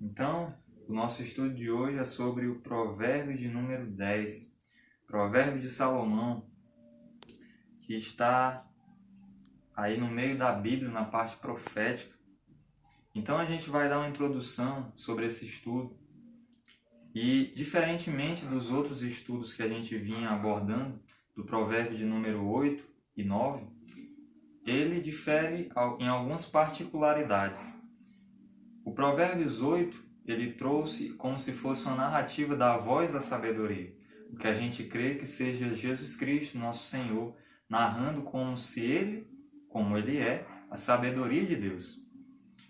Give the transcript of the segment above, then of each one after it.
Então, o nosso estudo de hoje é sobre o provérbio de número 10, provérbio de Salomão, que está aí no meio da Bíblia, na parte profética. Então a gente vai dar uma introdução sobre esse estudo e, diferentemente dos outros estudos que a gente vinha abordando, do provérbio de número 8 e 9, ele difere em algumas particularidades. O Provérbios 8, ele trouxe como se fosse uma narrativa da voz da sabedoria, o que a gente crê que seja Jesus Cristo, nosso Senhor, narrando como ele é, a sabedoria de Deus.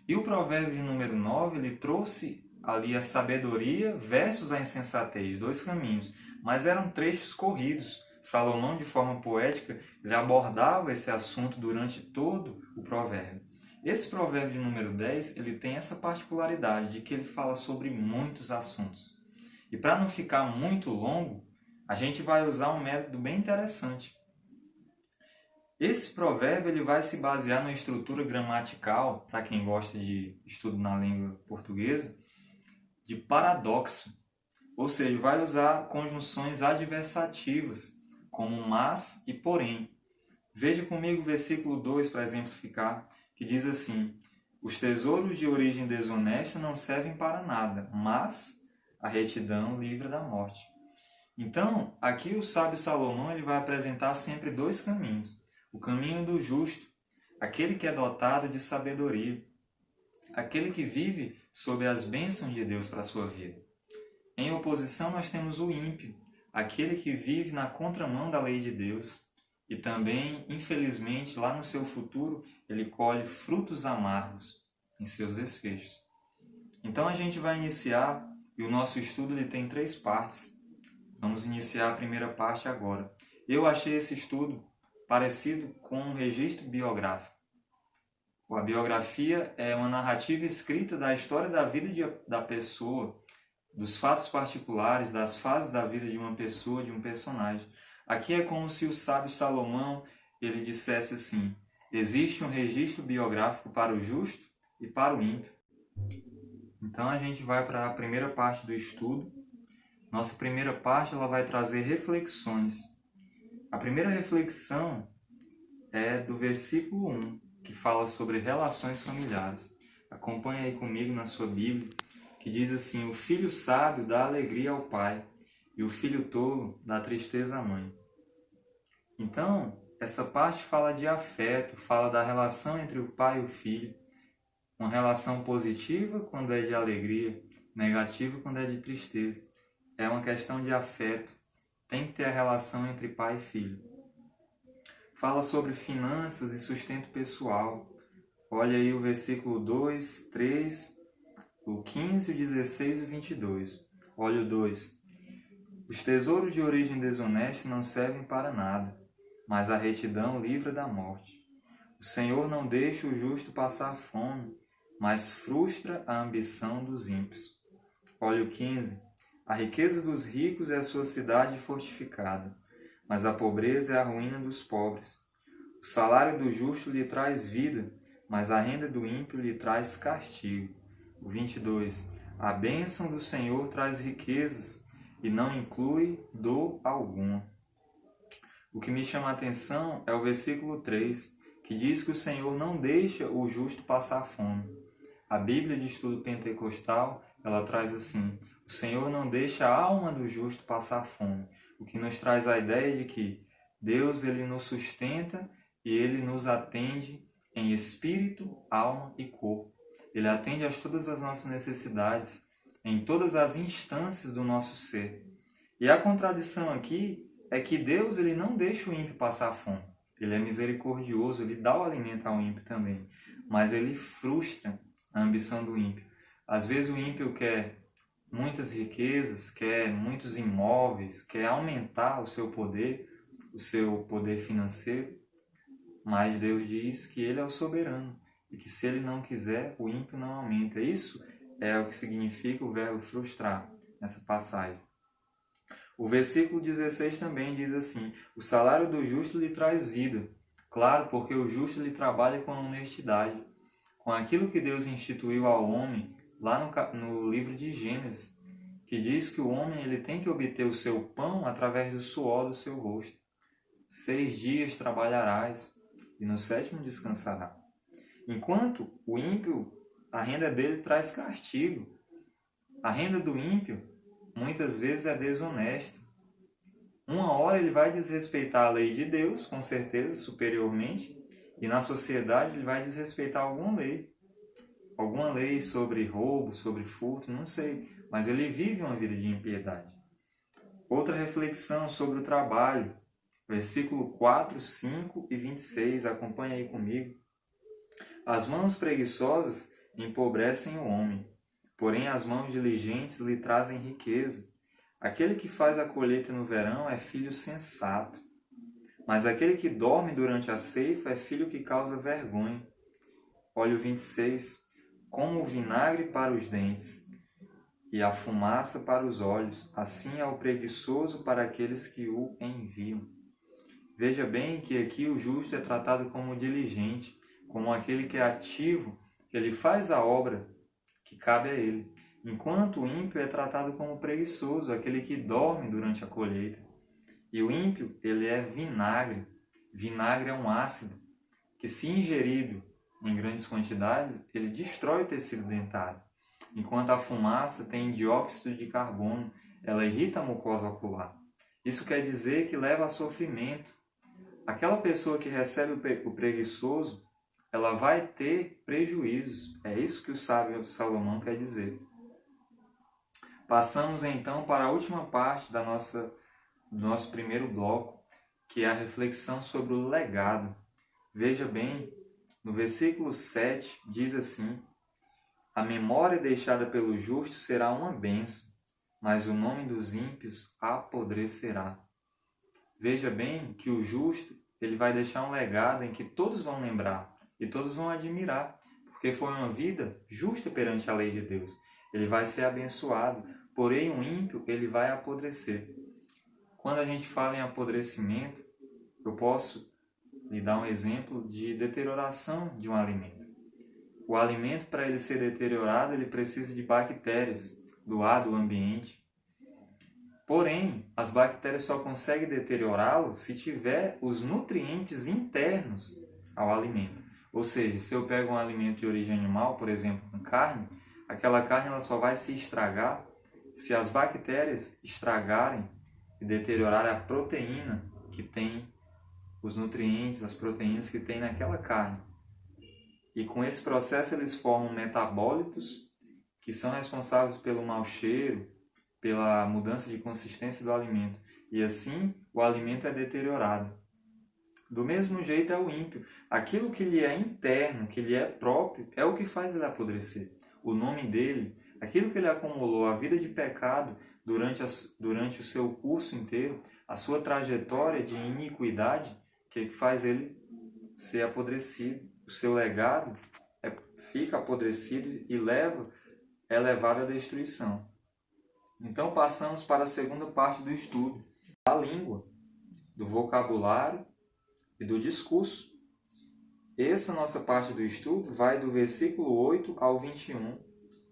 E o provérbio de número 9, ele trouxe ali a sabedoria versus a insensatez, dois caminhos, mas eram trechos corridos. Salomão, de forma poética, ele abordava esse assunto durante todo o provérbio. Esse provérbio de número 10, ele tem essa particularidade de que ele fala sobre muitos assuntos. E para não ficar muito longo, a gente vai usar um método bem interessante. Esse provérbio ele vai se basear na estrutura gramatical, para quem gosta de estudo na língua portuguesa, de paradoxo. Ou seja, vai usar conjunções adversativas, como mas e porém. Veja comigo o versículo 2 para exemplificar, que diz assim: os tesouros de origem desonesta não servem para nada, mas a retidão livra da morte. Então, aqui o sábio Salomão ele vai apresentar sempre dois caminhos. O caminho do justo, aquele que é dotado de sabedoria, aquele que vive sob as bênçãos de Deus para a sua vida. Em oposição, nós temos o ímpio, aquele que vive na contramão da lei de Deus e também, infelizmente, lá no seu futuro, ele colhe frutos amargos em seus desfechos. Então, a gente vai iniciar, e o nosso estudo ele tem 3 partes. Vamos iniciar a primeira parte agora. Eu achei esse estudo parecido com um registro biográfico. A biografia é uma narrativa escrita da história da vida da pessoa, dos fatos particulares, das fases da vida de uma pessoa, de um personagem. Aqui é como se o sábio Salomão ele dissesse assim: existe um registro biográfico para o justo e para o ímpio. Então a gente vai para a primeira parte do estudo. Nossa primeira parte ela vai trazer reflexões. A primeira reflexão é do versículo 1, que fala sobre relações familiares. Acompanhe aí comigo na sua Bíblia, que diz assim: o filho sábio dá alegria ao pai, e o filho tolo dá tristeza à mãe. Então, essa parte fala de afeto, fala da relação entre o pai e o filho. Uma relação positiva quando é de alegria, negativa quando é de tristeza. É uma questão de afeto. Tem que ter a relação entre pai e filho. Fala sobre finanças e sustento pessoal. Olha aí o versículo 2, 3, o 15, o 16 e o 22. Olha o 2. Os tesouros de origem desonesta não servem para nada, mas a retidão livra da morte. O Senhor não deixa o justo passar fome, mas frustra a ambição dos ímpios. Olha o 15. A riqueza dos ricos é a sua cidade fortificada, mas a pobreza é a ruína dos pobres. O salário do justo lhe traz vida, mas a renda do ímpio lhe traz castigo. O 22. A bênção do Senhor traz riquezas e não inclui dor alguma. O que me chama a atenção é o versículo 3, que diz que o Senhor não deixa o justo passar fome. A Bíblia de Estudo Pentecostal, ela traz assim: o Senhor não deixa a alma do justo passar fome, o que nos traz a ideia de que Deus ele nos sustenta e ele nos atende em espírito, alma e corpo. Ele atende a todas as nossas necessidades, em todas as instâncias do nosso ser. E a contradição aqui é que Deus ele não deixa o ímpio passar fome. Ele é misericordioso, ele dá o alimento ao ímpio também, mas ele frustra a ambição do ímpio. Às vezes o ímpio quer muitas riquezas, quer muitos imóveis, quer aumentar o seu poder financeiro, mas Deus diz que ele é o soberano e que se ele não quiser, o ímpio não aumenta. Isso é o que significa o verbo frustrar nessa passagem. O versículo 16 também diz assim: o salário do justo lhe traz vida. Claro, porque o justo ele trabalha com honestidade. Com aquilo que Deus instituiu ao homem, lá no livro de Gênesis, que diz que o homem ele tem que obter o seu pão através do suor do seu rosto. 6 dias trabalharás e no 7º descansará. Enquanto o ímpio, a renda dele traz castigo. A renda do ímpio muitas vezes é desonesta. Uma hora ele vai desrespeitar a lei de Deus, com certeza, superiormente, e na sociedade ele vai desrespeitar alguma lei sobre roubo, sobre furto, não sei, mas ele vive uma vida de impiedade. Outra reflexão sobre o trabalho, versículo 4, 5 e 26, acompanha aí comigo. As mãos preguiçosas empobrecem o homem, porém as mãos diligentes lhe trazem riqueza. Aquele que faz a colheita no verão é filho sensato, mas aquele que dorme durante a ceifa é filho que causa vergonha. Olha o 26. Como o vinagre para os dentes e a fumaça para os olhos, assim é o preguiçoso para aqueles que o enviam. Veja bem que aqui o justo é tratado como diligente, como aquele que é ativo, que ele faz a obra que cabe a ele. Enquanto o ímpio é tratado como preguiçoso, aquele que dorme durante a colheita. E o ímpio, ele é vinagre. Vinagre é um ácido que, se ingerido em grandes quantidades, ele destrói o tecido dentário. Enquanto a fumaça tem dióxido de carbono, ela irrita a mucosa ocular. Isso quer dizer que leva a sofrimento. Aquela pessoa que recebe o preguiçoso, ela vai ter prejuízos. É isso que o sábio Salomão quer dizer. Passamos então para a última parte do nosso primeiro bloco, que é a reflexão sobre o legado. Veja bem, no versículo 7 diz assim: a memória deixada pelo justo será uma bênção, mas o nome dos ímpios apodrecerá. Veja bem que o justo ele vai deixar um legado em que todos vão lembrar e todos vão admirar, porque foi uma vida justa perante a lei de Deus. Ele vai ser abençoado, porém o ímpio ele vai apodrecer. Quando a gente fala em apodrecimento, eu posso lhe dar um exemplo de deterioração de um alimento. O alimento, para ele ser deteriorado, ele precisa de bactérias do ar do ambiente. Porém, as bactérias só conseguem deteriorá-lo se tiver os nutrientes internos ao alimento. Ou seja, se eu pego um alimento de origem animal, por exemplo, com carne, aquela carne ela só vai se estragar se as bactérias estragarem e deteriorarem a proteína que tem os nutrientes, as proteínas que tem naquela carne. E com esse processo eles formam metabólitos que são responsáveis pelo mau cheiro, pela mudança de consistência do alimento. E assim o alimento é deteriorado. Do mesmo jeito é o ímpio. Aquilo que lhe é interno, que lhe é próprio, é o que faz ele apodrecer. O nome dele, aquilo que ele acumulou, a vida de pecado durante o seu curso inteiro, a sua trajetória de iniquidade, que faz ele ser apodrecido. O seu legado fica apodrecido e é levado à destruição. Então passamos para a segunda parte do estudo, da língua, do vocabulário e do discurso. Essa nossa parte do estudo vai do versículo 8 ao 21,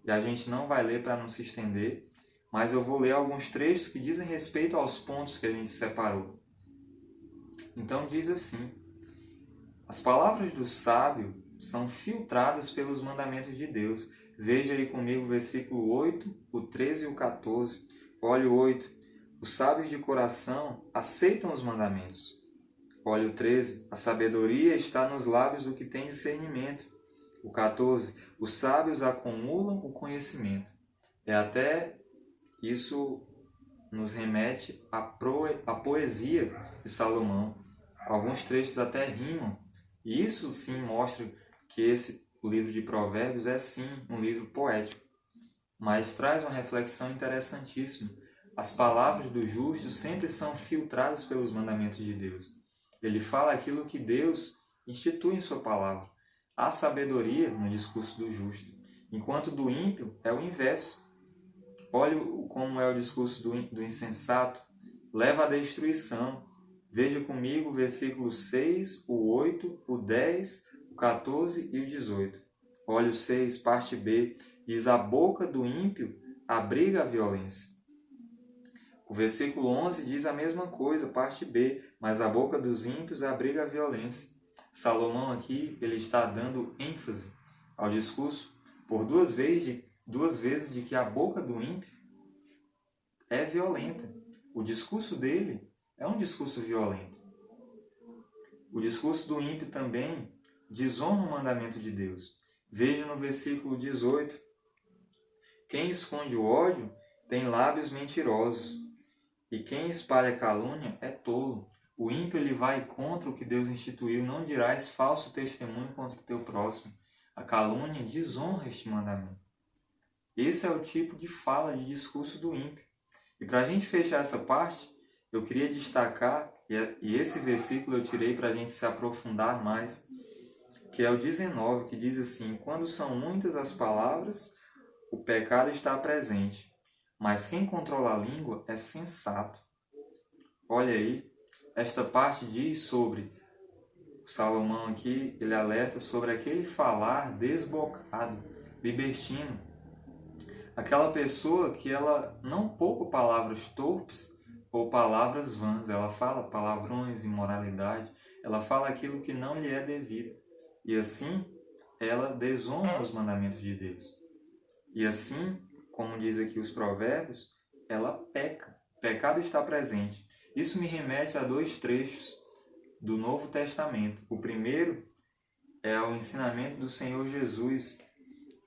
e a gente não vai ler para não se estender, mas eu vou ler alguns trechos que dizem respeito aos pontos que a gente separou. Então diz assim: as palavras do sábio são filtradas pelos mandamentos de Deus. Veja aí comigo o versículo 8, o 13 e o 14. Olha o 8. Os sábios de coração aceitam os mandamentos. Olha o 13. A sabedoria está nos lábios do que tem discernimento. O 14. Os sábios acumulam o conhecimento. Até isso nos remete à poesia de Salomão. Alguns trechos até rimam. E isso sim mostra que o livro de Provérbios é sim um livro poético, mas traz uma reflexão interessantíssima. As palavras do justo sempre são filtradas pelos mandamentos de Deus. Ele fala aquilo que Deus institui em sua palavra. Há sabedoria no discurso do justo, enquanto do ímpio é o inverso. Olha como é o discurso do insensato, leva à destruição. Veja comigo o versículo 6, o 8, o 10, o 14 e o 18. Olha o 6, parte B. Diz: a boca do ímpio abriga a violência. O versículo 11 diz a mesma coisa, parte B, mas a boca dos ímpios abriga a violência. Salomão aqui ele está dando ênfase ao discurso por duas vezes de que a boca do ímpio é violenta. O discurso dele é um discurso violento. O discurso do ímpio também desonra o mandamento de Deus. Veja no versículo 18. Quem esconde o ódio tem lábios mentirosos, e quem espalha calúnia é tolo. O ímpio ele vai contra o que Deus instituiu: não dirás falso testemunho contra o teu próximo. A calúnia desonra este mandamento. Esse é o tipo de fala, de discurso do ímpio. E para a gente fechar essa parte, eu queria destacar, e esse versículo eu tirei para a gente se aprofundar mais, que é o 19, que diz assim: quando são muitas as palavras, o pecado está presente, mas quem controla a língua é sensato. Olha aí, esta parte diz sobre, Salomão aqui, ele alerta sobre aquele falar desbocado, libertino. Aquela pessoa que ela não poupa palavras torpes ou palavras vãs, ela fala palavrões, imoralidade, ela fala aquilo que não lhe é devido. E assim, ela desonra os mandamentos de Deus. E assim, como diz aqui os provérbios, ela peca. O pecado está presente. Isso me remete a dois trechos do Novo Testamento. O primeiro é o ensinamento do Senhor Jesus,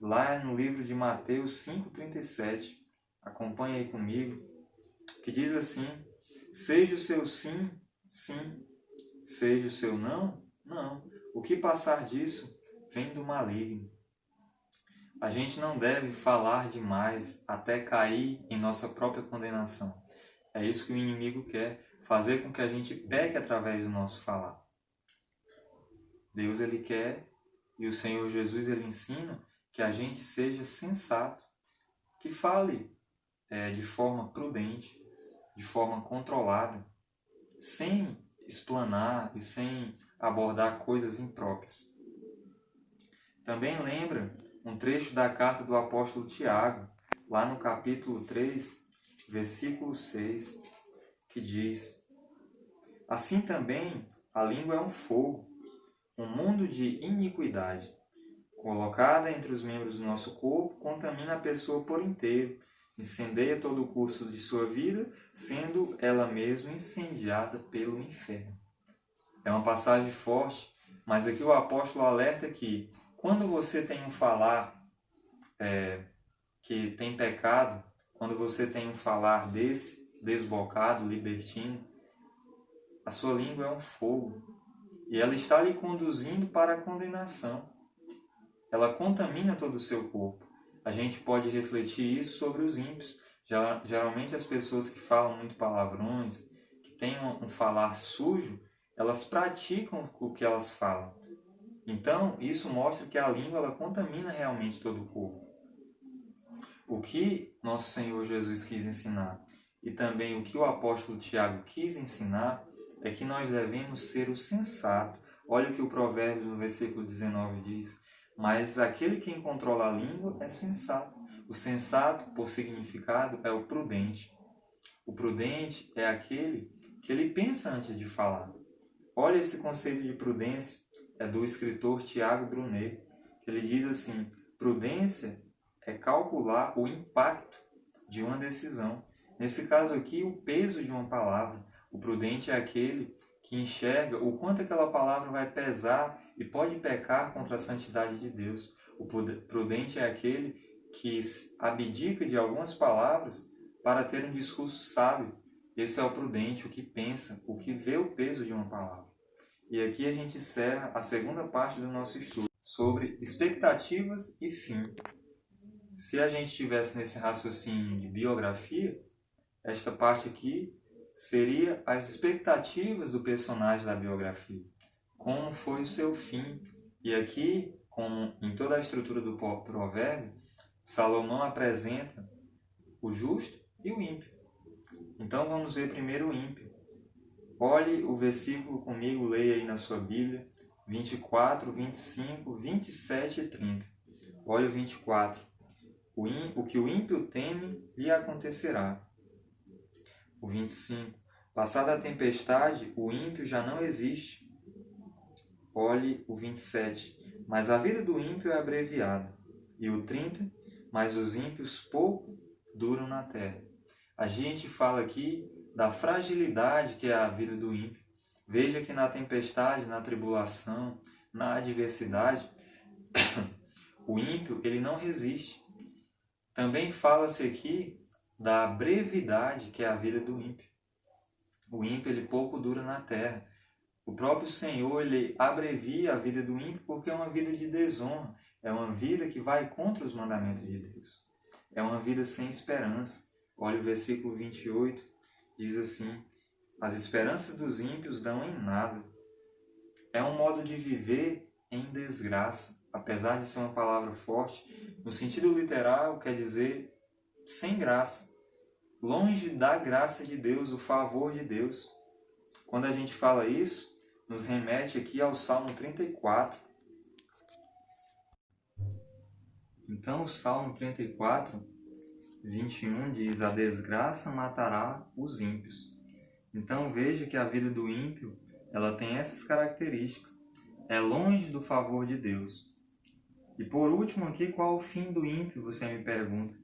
lá no livro de Mateus 5,37. Acompanhe aí comigo, que diz assim: seja o seu sim, sim, seja o seu não, não. O que passar disso vem do maligno. A gente não deve falar demais até cair em nossa própria condenação. É isso que o inimigo quer, fazer com que a gente peque através do nosso falar. Deus ele quer, e o Senhor Jesus ele ensina, que a gente seja sensato, que fale de forma prudente, de forma controlada, sem explanar e sem abordar coisas impróprias. Também lembra um trecho da carta do apóstolo Tiago, lá no capítulo 3, versículo 6, que diz: assim também a língua é um fogo, um mundo de iniquidade. Colocada entre os membros do nosso corpo, contamina a pessoa por inteiro, incendeia todo o curso de sua vida, sendo ela mesma incendiada pelo inferno. É uma passagem forte, mas aqui o apóstolo alerta que quando você tem um falar que tem pecado, quando você tem um falar desse, desbocado, libertino, a sua língua é um fogo e ela está lhe conduzindo para a condenação. Ela contamina todo o seu corpo. A gente pode refletir isso sobre os ímpios. Geralmente as pessoas que falam muito palavrões, que têm um falar sujo, elas praticam o que elas falam. Então, isso mostra que a língua ela contamina realmente todo o corpo. O que nosso Senhor Jesus quis ensinar, e também o que o apóstolo Tiago quis ensinar, é que nós devemos ser o sensato. Olha o que o Provérbios no versículo 19 diz: mas aquele que controla a língua é sensato. O sensato, por significado, é o prudente. O prudente é aquele que ele pensa antes de falar. Olha esse conceito de prudência, é do escritor Tiago Brunet. Ele diz assim: prudência é calcular o impacto de uma decisão. Nesse caso aqui, o peso de uma palavra. O prudente é aquele que enxerga o quanto aquela palavra vai pesar e pode pecar contra a santidade de Deus. O prudente é aquele que abdica de algumas palavras para ter um discurso sábio. Esse é o prudente, o que pensa, o que vê o peso de uma palavra. E aqui a gente encerra a segunda parte do nosso estudo, sobre expectativas e fim. Se a gente estivesse nesse raciocínio de biografia, esta parte aqui seria as expectativas do personagem da biografia. Como foi o seu fim. E aqui, como em toda a estrutura do provérbio, Salomão apresenta o justo e o ímpio. Então vamos ver primeiro o ímpio. Olhe o versículo comigo, leia aí na sua Bíblia, 24, 25, 27 e 30. Olha o 24. O que o ímpio teme lhe acontecerá. O 25. Passada a tempestade, o ímpio já não existe. Olhe o 27. Mas a vida do ímpio é abreviada. E o 30. Mas os ímpios pouco duram na terra. A gente fala aqui da fragilidade que é a vida do ímpio. Veja que na tempestade, na tribulação, na adversidade, o ímpio ele não resiste. Também fala-se aqui da brevidade que é a vida do ímpio. O ímpio ele pouco dura na terra. O próprio Senhor ele abrevia a vida do ímpio porque é uma vida de desonra. É uma vida que vai contra os mandamentos de Deus. É uma vida sem esperança. Olha o versículo 28, diz assim: as esperanças dos ímpios dão em nada. É um modo de viver em desgraça. Apesar de ser uma palavra forte, no sentido literal quer dizer sem graça. Longe da graça de Deus, o favor de Deus. Quando a gente fala isso, nos remete aqui ao Salmo 34. Então o Salmo 34, 21 diz: a desgraça matará os ímpios. Então veja que a vida do ímpio ela tem essas características. É longe do favor de Deus. E por último aqui, qual o fim do ímpio, você me pergunta?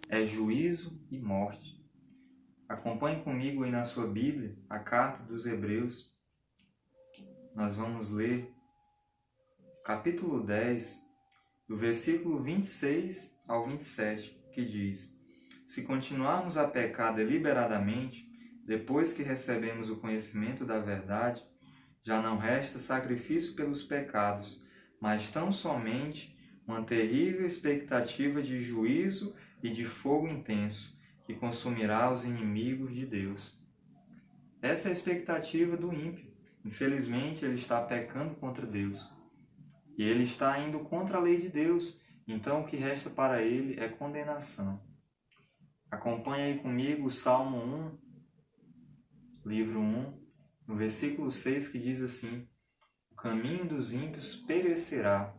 É juízo e morte. Acompanhe comigo aí na sua Bíblia a carta dos Hebreus. Nós vamos ler capítulo 10, do versículo 26 ao 27, que diz: se continuarmos a pecar deliberadamente, depois que recebemos o conhecimento da verdade, já não resta sacrifício pelos pecados, mas tão somente uma terrível expectativa de juízo e de fogo intenso, que consumirá os inimigos de Deus. Essa é a expectativa do ímpio. Infelizmente, ele está pecando contra Deus. E ele está indo contra a lei de Deus. Então, o que resta para ele é condenação. Acompanhe aí comigo o Salmo 1, livro 1, no versículo 6, que diz assim: o caminho dos ímpios perecerá,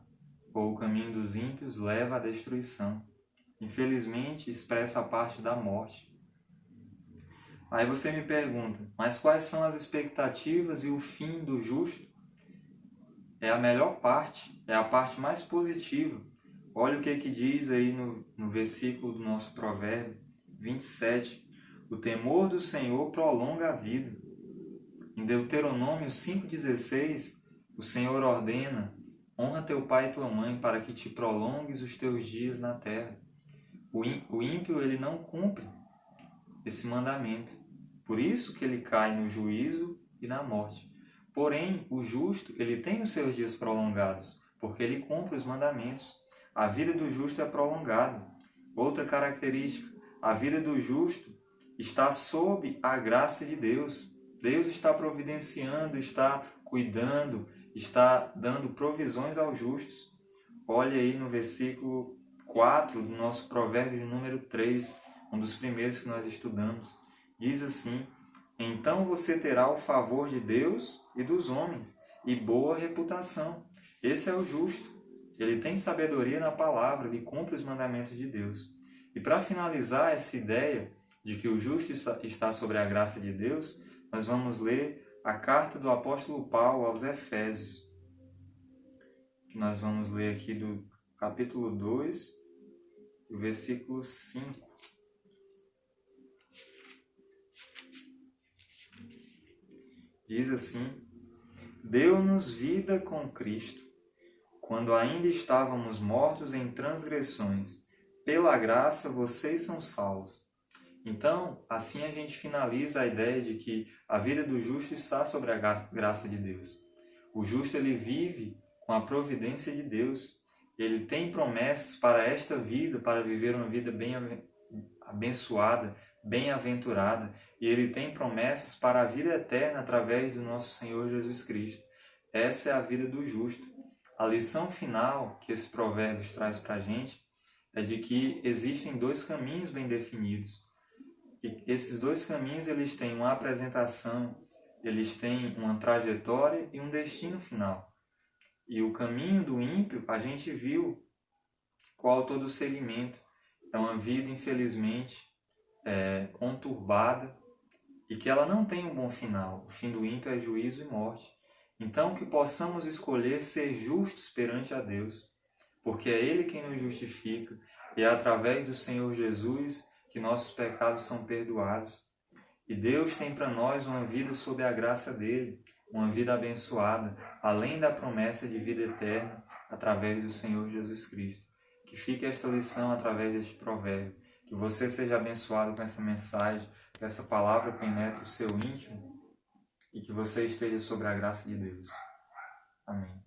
ou o caminho dos ímpios leva à destruição. Infelizmente, expressa a parte da morte. Aí você me pergunta, mas quais são as expectativas e o fim do justo? É a melhor parte, é a parte mais positiva. Olha o que diz aí no versículo do nosso provérbio 27. O temor do Senhor prolonga a vida. Em Deuteronômio 5,16, o Senhor ordena: honra teu pai e tua mãe para que te prolongues os teus dias na terra. O ímpio ele não cumpre esse mandamento. Por isso que ele cai no juízo e na morte. Porém, o justo ele tem os seus dias prolongados, porque ele cumpre os mandamentos. A vida do justo é prolongada. Outra característica, a vida do justo está sob a graça de Deus. Deus está providenciando, está cuidando, está dando provisões aos justos. Olha aí no versículo 4 do nosso provérbio de número 3, um dos primeiros que nós estudamos. Diz assim: então você terá o favor de Deus e dos homens, e boa reputação. Esse é o justo. Ele tem sabedoria na palavra, ele cumpre os mandamentos de Deus. E para finalizar essa ideia de que o justo está sobre a graça de Deus, nós vamos ler a carta do apóstolo Paulo aos Efésios. Nós vamos ler aqui do capítulo 2, do versículo 5. Diz assim: deu-nos vida com Cristo, quando ainda estávamos mortos em transgressões. Pela graça vocês são salvos. Então, assim a gente finaliza a ideia de que a vida do justo está sobre a graça de Deus. O justo ele vive com a providência de Deus. Ele tem promessas para esta vida, para viver uma vida bem abençoada, bem-aventurada. E ele tem promessas para a vida eterna através do nosso Senhor Jesus Cristo. Essa é a vida do justo. A lição final que esse provérbio traz para a gente é de que existem dois caminhos bem definidos. E esses dois caminhos eles têm uma apresentação, eles têm uma trajetória e um destino final. E o caminho do ímpio, a gente viu qual todo o segmento. é uma vida, infelizmente, conturbada e que ela não tem um bom final. O fim do ímpio é juízo e morte. Então, que possamos escolher ser justos perante a Deus, porque é Ele quem nos justifica e é através do Senhor Jesus que nossos pecados são perdoados. E Deus tem para nós uma vida sob a graça dEle, uma vida abençoada, além da promessa de vida eterna através do Senhor Jesus Cristo. Que fique esta lição através deste provérbio. Que você seja abençoado com essa mensagem, que essa palavra penetre o seu íntimo e que você esteja sob a graça de Deus. Amém.